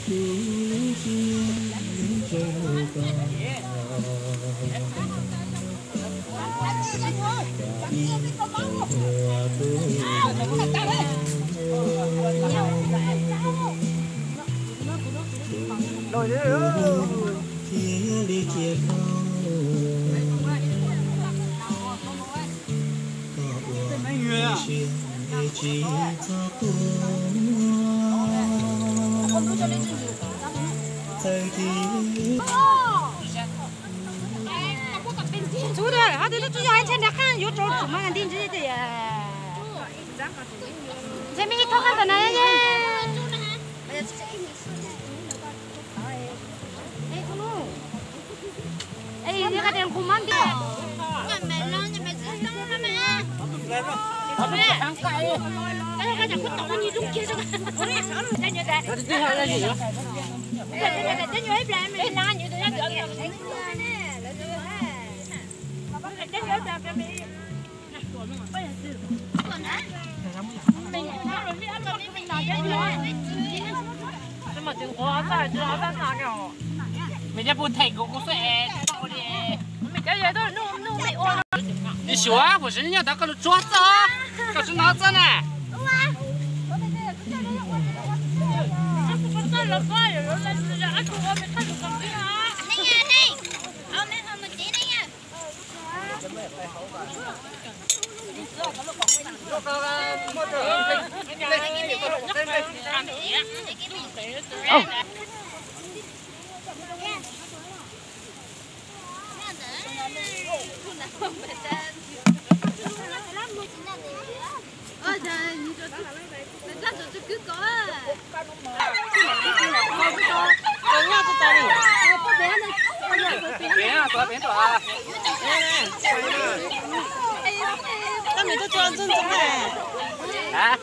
chú đây, họ đi chú ai trên đó khăn, yếu trốn chúng mà ăn tin chứ gì à? Trên mình thoát khăn này nhé. Ê, con lu. Ê, đi cái đèn khum ăn đi. Nhà mẹ lo, nhà mẹ giữ xong rồi mẹ. Mẹ, cái này cũng tao như đúng kia rồi. Đây như đây. Đây gì vậy? Đây như ấy làm mình làm như thế nào được? mìnhจะพูดไทยกู说哎，mình cái gì đó nó bị ồn. 你说不是人家他搁那抓子啊，可是拿子呢？Tao mình tôi cho chân chân này. Hả?